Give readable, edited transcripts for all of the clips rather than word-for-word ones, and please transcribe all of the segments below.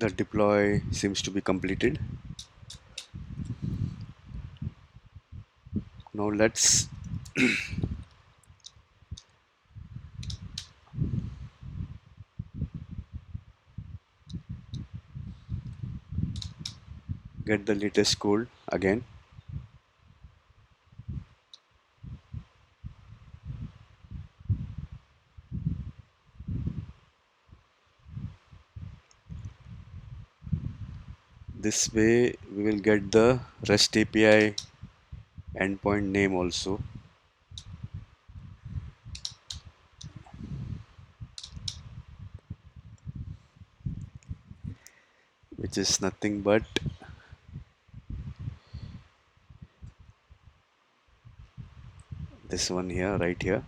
The deploy seems to be completed. Now let's get the latest code again. This way we will get the REST API endpoint name also, which is nothing but this one here, right here.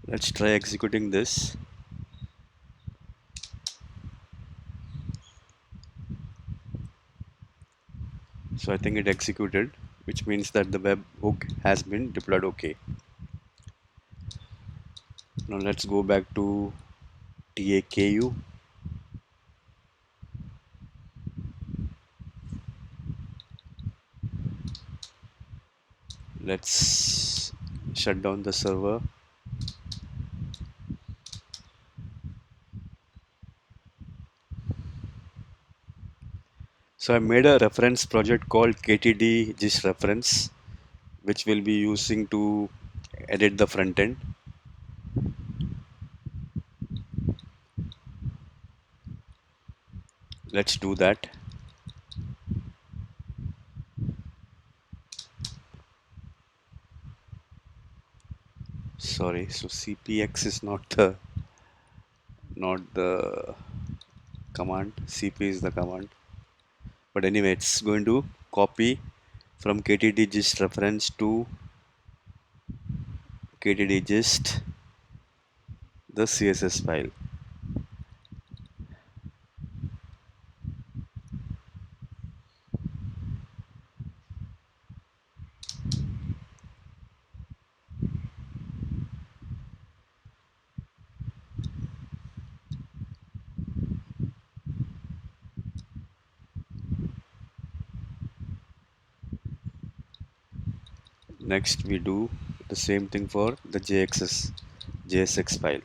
Let's try executing this. So I think it executed, which means that the web hook has been deployed. Okay. Now let's go back to TAKU. Let's shut down the server. So I made a reference project called KTD gist reference, which we'll be using to edit the front end. Let's do that. Sorry, so CPX is not the command. CP is the command. But anyway, it's going to copy from KTD gist reference to KTD gist the CSS file. Next, we do the same thing for the JSX file.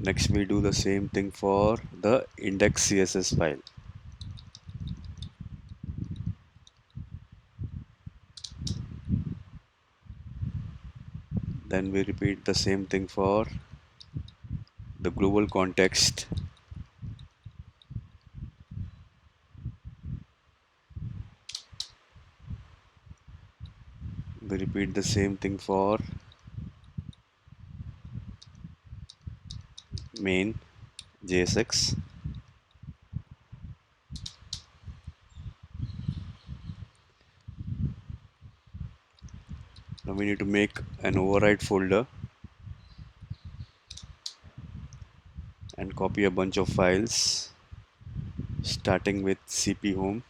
Next, we do the same thing for the index CSS file. Then we repeat the same thing for the global context. We repeat the same thing for main JSX. Now we need to make an override folder and copy a bunch of files starting with cp home.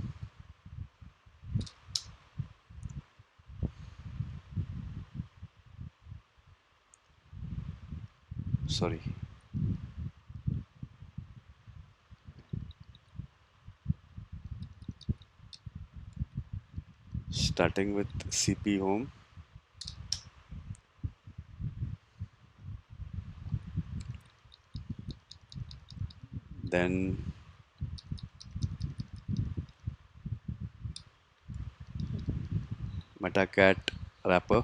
Sorry. Starting with cp home. Then metacat wrapper,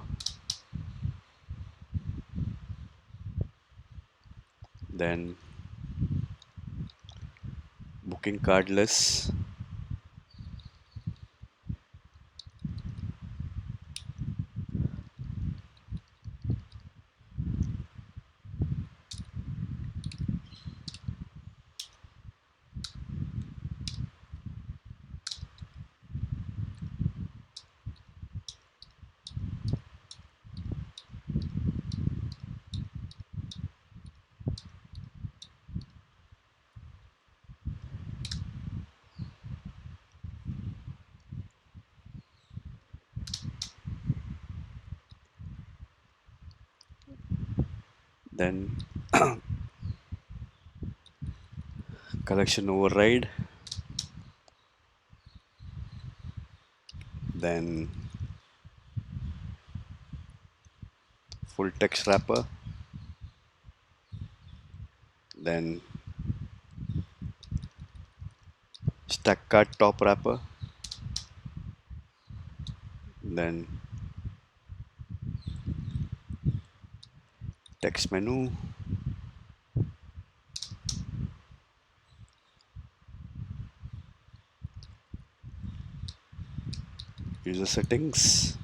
then booking cardless, then collection override, then full text wrapper, then stack card top wrapper, then text menu, user settings,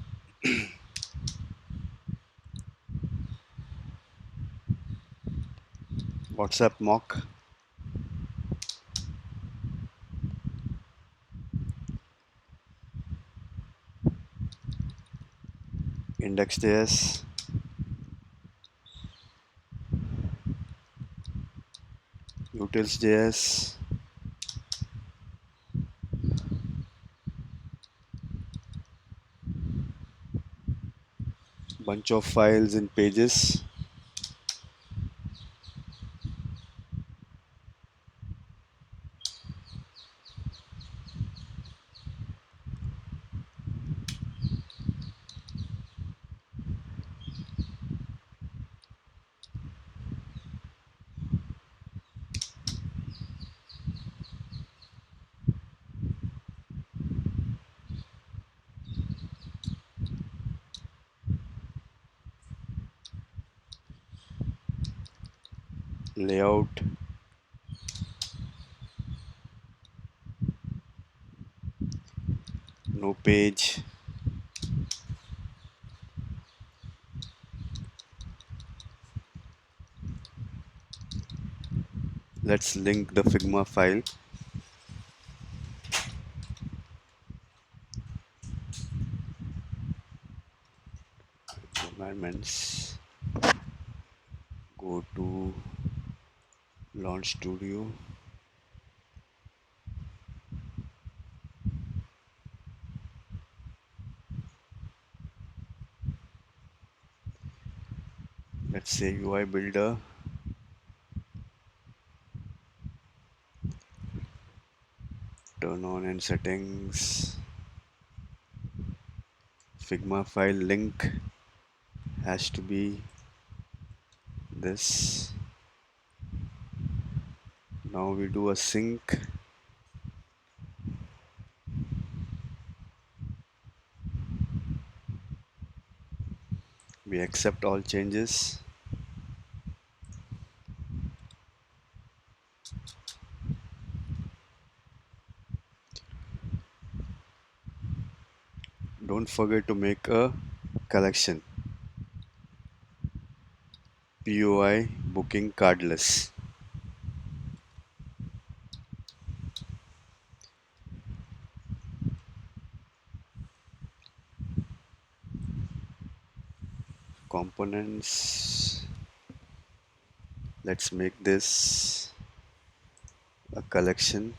WhatsApp mock, index.js, utils.js, bunch of files in pages, layout, no page, let's link the Figma file, environments, go to Launch Studio, let's say UI builder, turn on in settings, Figma file link has to be this. Now we do a sync, we accept all changes, don't forget to make a collection, POI booking cardless, components, let's make this a collection,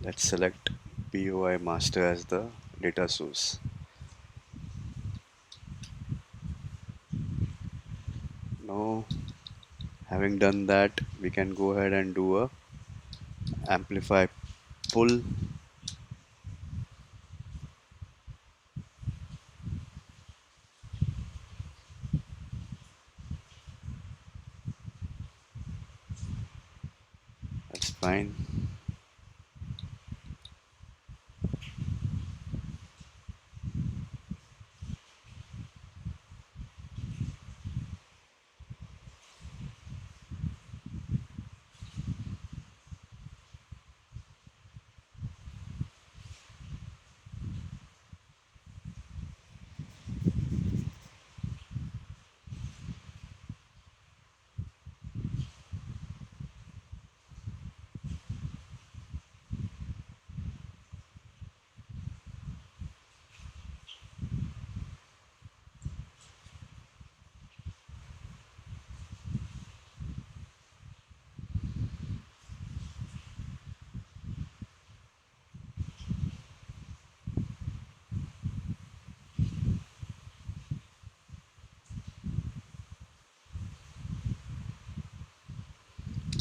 let's select POI master as the data source. Now having done that, we can go ahead and do a amplify pull, Fine.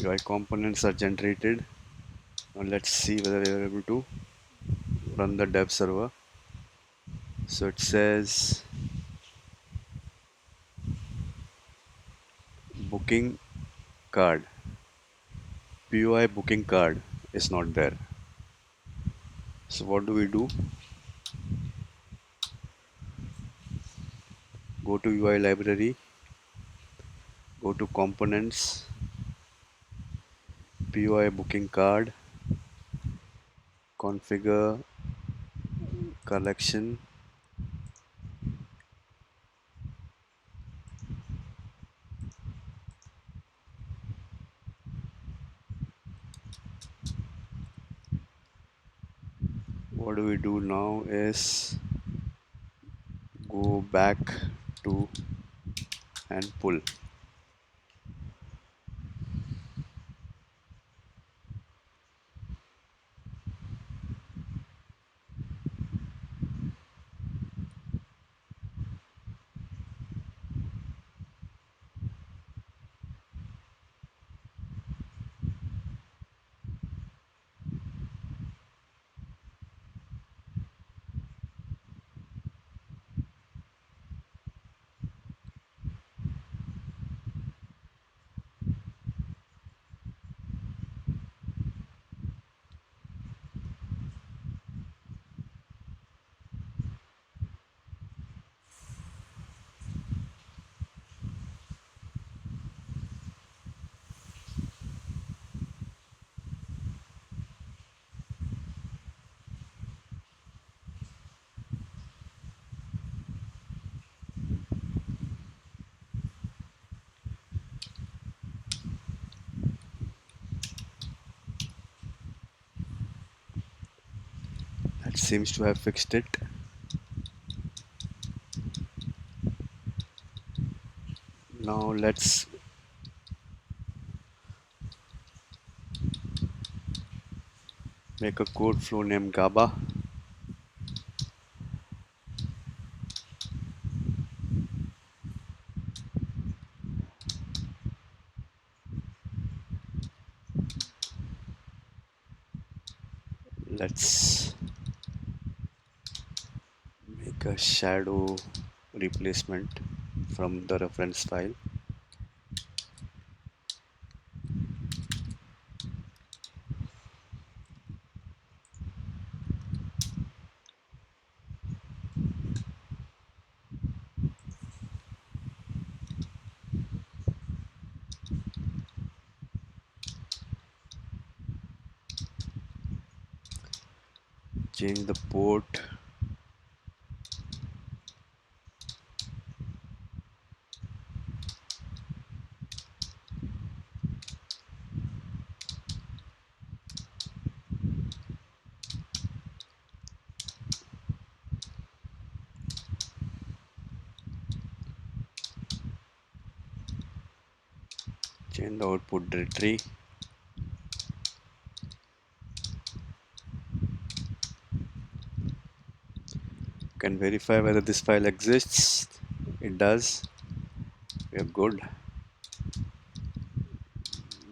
UI components are generated. Now let's see whether we are able to run the dev server. So it says booking card. PUI booking card is not there. So what do we do? Go to UI library, go to components, PUI booking card, configure collection. What do we do now is go back to and pull. That seems to have fixed it. Now let's make a code flow named GABA. Let's make a shadow replacement from the reference file. Change the port. Change the output directory. Can verify whether this file exists. It does. We are good.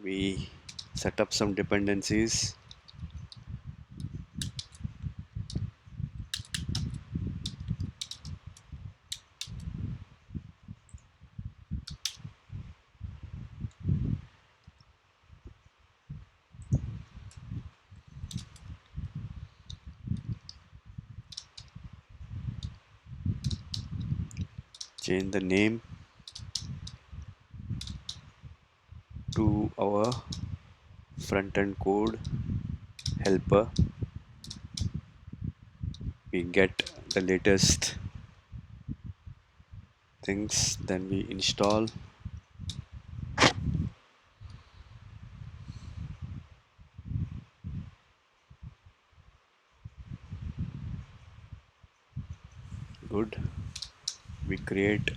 We set up some dependencies. change the name to our front end code helper. We get the latest things, then we install. Good. We create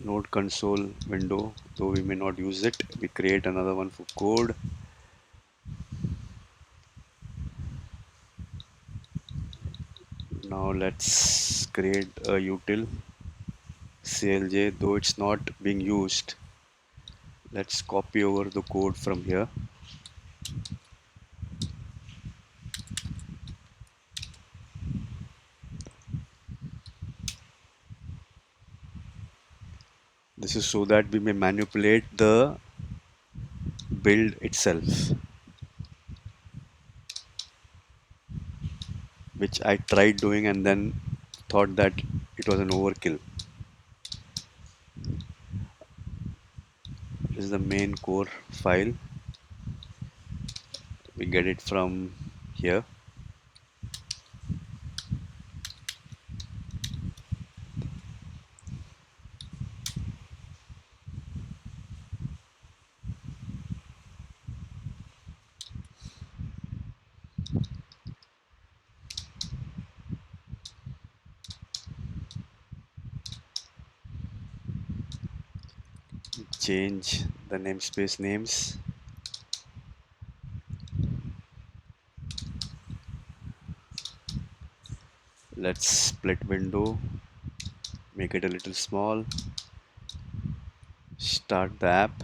node console window, though we may not use it. We create another one for code. Now let's create a util CLJ, though it's not being used. Let's copy over the code from here. This is so that we may manipulate the build itself, which I tried doing and then thought that it was an overkill. This is the main core file. We get it from here. Change the namespace names. Let's split window, make it a little small. Start the app.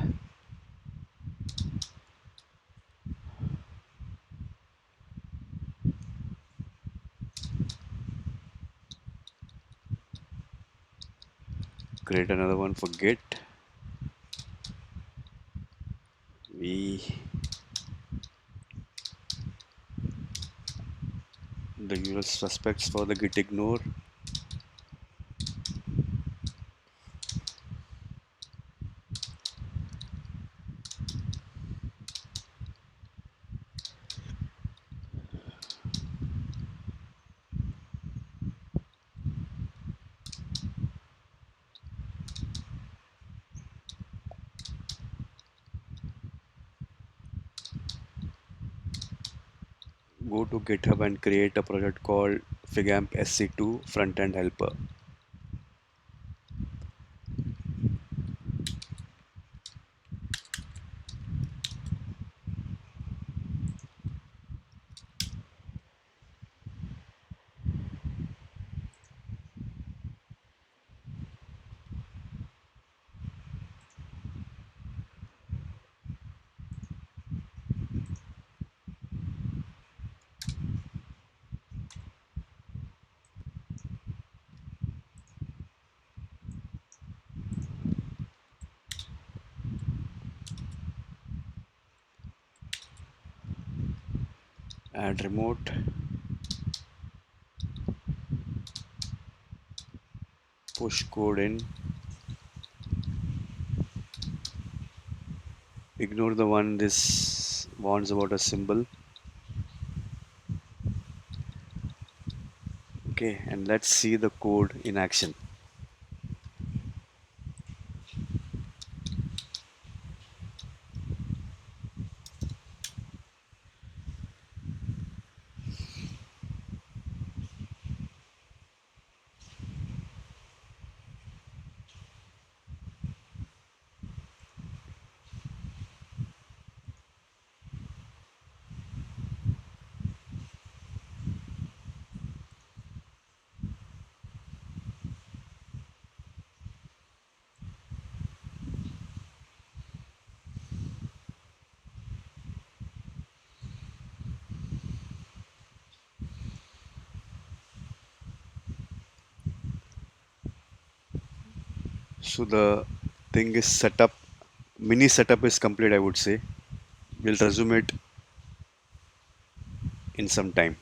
Create another one for Git. We the usual suspects for the Git ignore. Go to GitHub and create a project called figamp sc2 frontend helper. Add remote. Push code in. Ignore the one this warns about a symbol. Okay, and let's see the code in action. So the thing is set up, mini setup is complete, I would say. We'll resume it in some time.